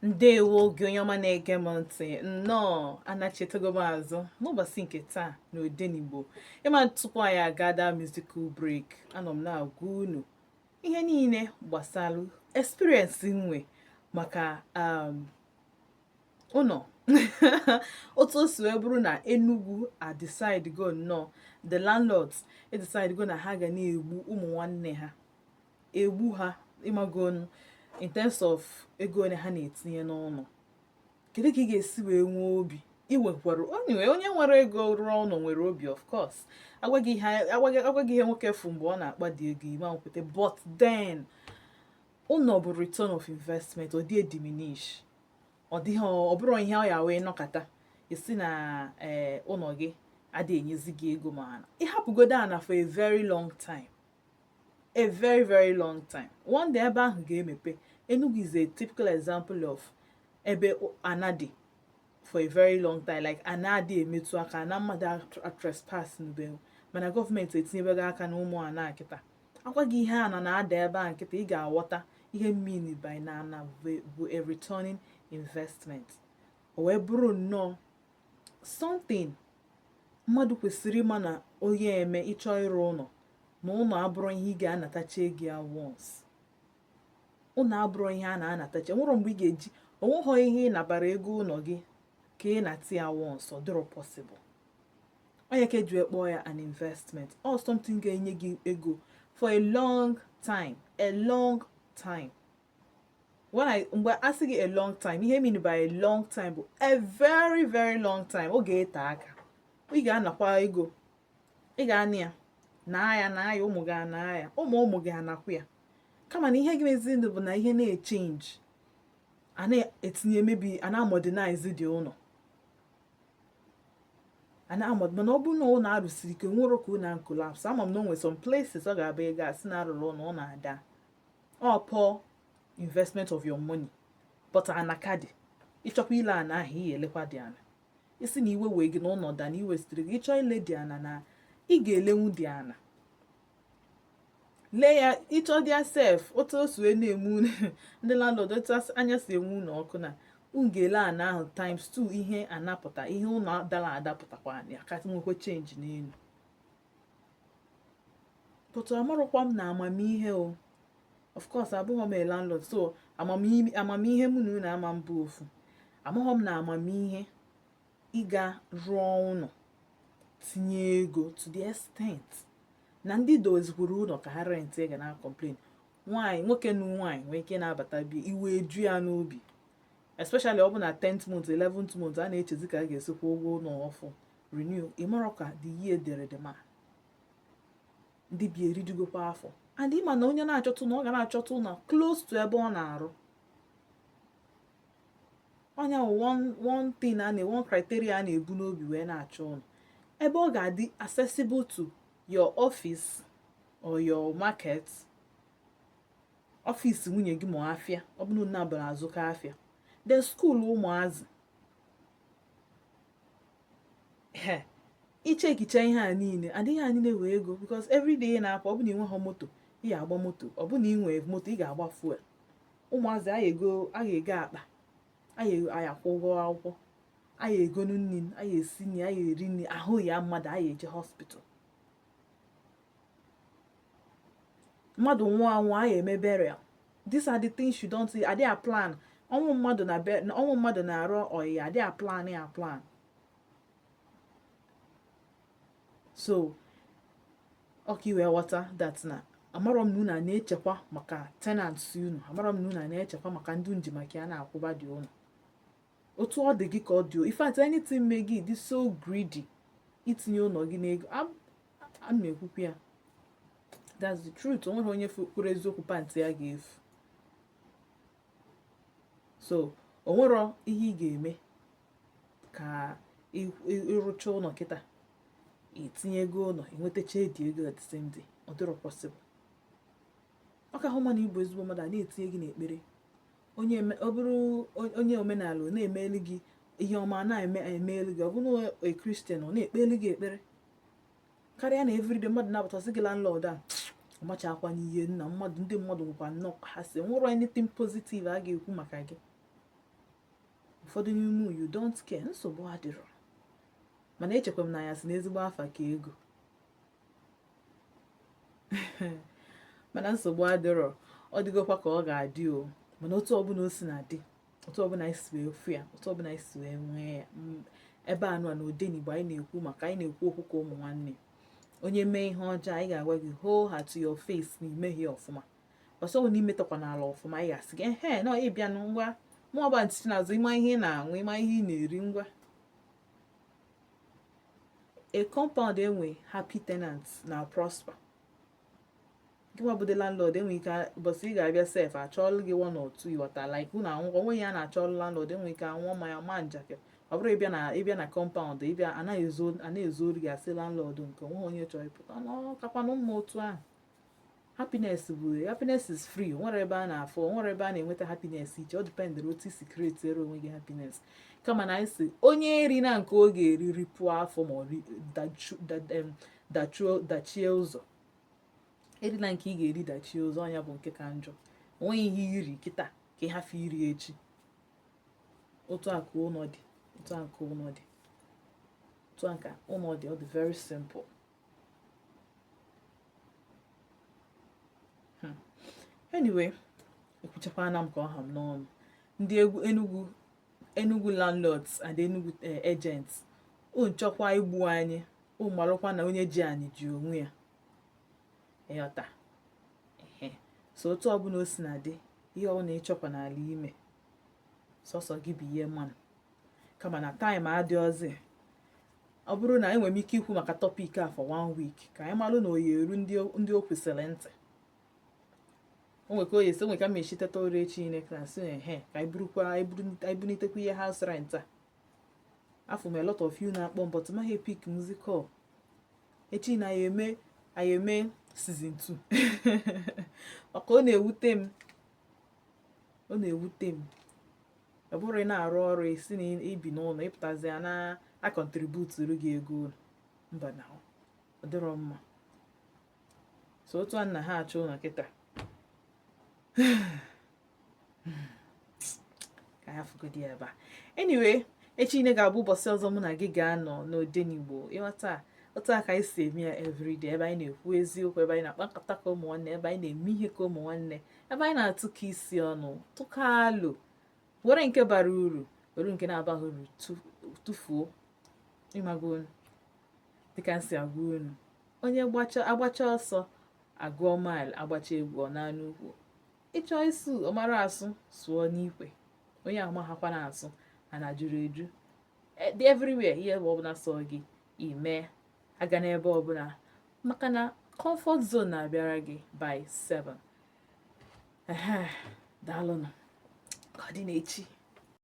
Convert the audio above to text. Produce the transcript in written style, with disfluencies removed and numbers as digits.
Ndewo gị onye ọma na-ege m ntị nnọọ anachitego m azụ n'ụbọchị nke taa n'Odenigbo. Ịma tupu anyị agada musical break, anọ m na-agwa unu ihe niile gbasara experience nwe maka ụnọ otu o si wee bụrụ na Enugu decide go nnọọ the landlords decide go na ha ga na-egbu ụmụ nwanne ha, egbu ha ịmagonu in terms of ego one ha na-etinye n'ụlọ. Kedu ka ị ga-esi wee nwee obi iwekwara onye nwere ego rụọ ụlọ nwere obi, of course. Agwaghị ihe nwoke fụ mgbe ọ na-akpa dị ego ime nkwete, but then ụlọ bụ return of investment, ọ dị diminish, ọ bụrụ ihe ọ ya wee nọkata esi na ụlọ gị adịghị enyezi gị ego ma ana ịhapụgodo ana for a very long time, a very very long time. One day ebe ahụ ga-emepe. Enugu is a typical example of ebe anadi for a very long time, like anadi emetu aka na mmadụ a trespass n'ube, mana gọọmenti etinyebego aka na ụmụ ana nkịta. Akwa gị ihe ana na-ada ebe a nkịta, ị ga-aghọta ihe mean by na ana bụ a returning investment. O wee bụrụ nnọọ something mmadụ kwesịrị ịma na onye eme ịchọ ịrụ ụlọ, na ụlọ abụrụ ihe ị ga-anatacha ego ya once. Ụlọ abụrụ ihe a na-anatacha, nwere mgbe ị ga-eji onweghọ ihe ị nabara ego ụlọ gị ka ị na-ati ya once, ọ dịrọ possible. Onye ka eji kpọọ ya an investment, or something ga-enye gị ego for a long time, a long time. Mgbe a sị gị a long time, ihe mean by a long time bụ a very very long time. Ọ ga-ete aka, ị ga-anakwa ego, ị ga-anị ya na ya ụmụ gị ana ya, ụmụ gị anakwu ya. Kama na ihe ga-ezi ndụ bụ na ihe na-echange, a na-etinye mebi, a na-modernize dị ụlọ, mana ọ bụrụ na ụlọ arụsiri ike nwere ka ụlọ collapse. Ama m na o nwere some places ọ ga-abụ ego asị na arụrụ ụlọ ọ na-ada, ọ poor investment of your money. But anakadi ịchọkwa ile ana ahụ ihe elekwa dị ana, isi na iwe wee gị na ụlọ da na iwe sitere gị ịchọ ile dị ana, na ị ga-elenwu dị ana lee ya ịchọ dị sef. Otu o si wee na-emu ndị landlord, otu anya si enwu ụlọ ọkụ, na ga-ele ana ahụ times 2 ihe anapụta, ihe ụlọ dara adapụtakwa ya ka nwekwe change n'elu. But amarụkwa m na amamihe o, of course abụghọ m a landlord, so amamihe mụ na unu ama mbụ ofu. Amaghọ m na amamihe ịga rụọ ụlọ tinye ego to the extent na ndị dozikwuru ụlọ ka ha rent ga na complain. Nwoke na nwaanyị nwee ike na-abata bi iwe eju ya n'obi, especially ọ bụ na 10th month 11th month a na-echezi ka a ga-esikwa ụgwọ ụlọ ọfụ renew. Ịmarọ ka the year dere dị ma ndị bi eridugokwa afọ, and ịma na onye na-achọtụ na ọ ga na-achọtụ na close to ebe ọ na-arụ. Onye one thing one criteria a na-ebu n'obi wee na-achọ ụlọ ebe ọ ga-adị accessible to your office or your market, office nwunye gị ma afịa, ọ bụrụ na abara azụka afịa, then school ụmụazị. Ichekicha ihe a niile, adịghị ha niile wee ego, because every day na-apụ. Ọ bụ na ị nweghọ moto, ị ga-agba moto. Ọ bụ na ị nwee moto, ị ga-agba fuel. Ụmụazị a ga-ego akpa, anyị akwụ ụgwọ akwụkwọ, anyị egonu nri, anyị esi nri, anyị eri nri, ahụ ya mmadụ, anyị eje hospital. Mmadụ nwụọ anwụ, anyị eme burial. These are the things you don't see. Adịghị plan. Ọnwụ mmadụ na-arụ ọyị, adịghị plan ya plan. So ọka iwe ghọta that na amarọ m na unu na-echekwa maka tenants unu, amarọ m na unu na-echekwa maka ndị nji maka ya na-akwụba dị unu. Otu ọ dị gị ka ọ dị o. In fact, anything mee gị dị so greedy itinye ụlọ gị n'ego, a na-ekwukwu ya. That's the truth. O nwere onye kwuru eziokwu pantị ya ga-efu. So o nwere ihe ị ga-eme ka ịrụcha ụlọ kịta, itinye ego ụlọ, inwetacha edi ego at the same day. Ọ dịrọ possible. Ọ ka hụ ma na igbo ezigbo mmadụ a na-etinye gị n'ekpere. Ọ bụrụ onye omenala na-emeli gị ihe ọma, na-emeli gị. Ọ bụrụ a Christian, ọ na-ekpeli gị ekpere karịa na everyday mmadụ na-abụtasị gị landlord a ọmachakwa n'ihe nna ndị mmadụ nwekwa nnọọ ha si nwere anything positive a ga-ekwu maka gị. ụfọdụ n'ime you don't care, nsogbu adịrọ. Mana echekwa m na ya si n'ezigbo afa ka ego. Mana nsogbu adịrọ, ọ dịgokwa ka ọ ga-adị o. Mana otu ọbụla o si na-adị, otu ọbụla anyị si wee fụ ya, otu ọbụla anyị si wee nwee ya, ebe a nọ na Odenigbo anyị na-ekwu maka, anyị na-ekwu okwu ka ụmụ nwanne. Onye mee ihe ọjọọ anyị ga-agwa gị hold her to your face na imeghe ọfụma. Ọsọ bụ na imetọkwa n'ala ọfụma, anyị ga-asị gị ehe nọ ịbịa na ngwa mụọ ọgba ntị n'azụ, ịma ihe ị na-aṅụ, ịma ihe ị na-eri, ngwa. A compound enwe happy tenants na prosper. Gị nwa bụ the landlord enwe ike ụbọchị ị ga-abịa sef achọọlụ gị one or two ịghọta like unu anwụkọ onwe ya na-achọọlụ landlord enwe ike anwụọ ma ya ma njakịrị. Ọ bụrụ ịbịa na compound ịbịa anaghị ezo ori gị asị landlord nke onwe onye chọrọ ịpụta kakwanụ mma otu ahụ. Happiness is free. Nwere ebe a na-afọ, nwere ebe a na-enweta happiness iche, ọ dependere otu isi create onwe gị happiness. Kama na anyị si onye eri na nke ọ ga-eri ripụọ afọ ma ọ dachie ụzọ. Eri na nke ị ga-eri dachie ụzọ, ọnya bụ nke ka njọ. Onweghị ihe iri kịta ka ị hafụ iri echi. Otu a ka ụnọ dị, otu a ka ụnọ dị, otu a ka ụnọ dị. Ọ dị very simple. Anyway, ekwuchakwana m ka ọ ha m n'ọnụ. Ndị Enugu landlords and Enugu agents, nchọkwa igbu anyị, malụkwa na onye ji anyị ji onwe ya. Ịghọta. So otu ọbụla o si na dị, ihe ọbụla ịchọkwa n'ala ime, sọsọ gị bụ ihe mmanụ. Kama na time adịọzi. Ọ bụrụ na enwere m ike ikwu maka topic a for 1 week, ka anyị malụ na oyi eru ndị o kwesịrị ntị. Onwe ka m echi teta ụra echi ine klasị ka anyị bunitekwa ihe house rent a. Afọ m a lot of you na-akpọ mbọtụ maghị epik music call. Echi na anyị eme season 2. Maka ọ na-ewute m. Ọ bụrụ ị na-arụ ọrụ isi na ibi n'ụlọ ịpụtazi ya na contribute gị ego. Mba na ọ dịrọ mma. So otu a na ha achọ ụlọ kịta. Ka ya fugodi ebe a. Anyway, echi ine ga-abụ ụbọchị ọzọ mụ na gị ga-anọ n'Odenigbo. Ịghọta otu a ka anyị si eme ya everyday, ebe anyị na-ekwu eziokwu, ebe anyị na-akpa nkata ka ụmụ nwanne, ebe anyị na-eme ihe ka ụmụ nwanne, ebe anyị na-atụ ka isi ọnụ, tụkọ alụ, were nke bara uru, were nke na-abaghị uru tụfuo. Ịmago dịka nsi agwa unu, onye agbacha ọsọ agụọ mile, agbacha egwu ọ na n'ukwu. Ịchọ isu ọmara asụ sụọ n'ikwe, onye amaghakwa na asụ ana juru eju. Dị everywhere, ihe ọbụla sọ gị ime, aga n'ebe ọbụla, maka na comfort zone na-abịara gị by 7. Daalụnụ, ka ọ dị n'echi.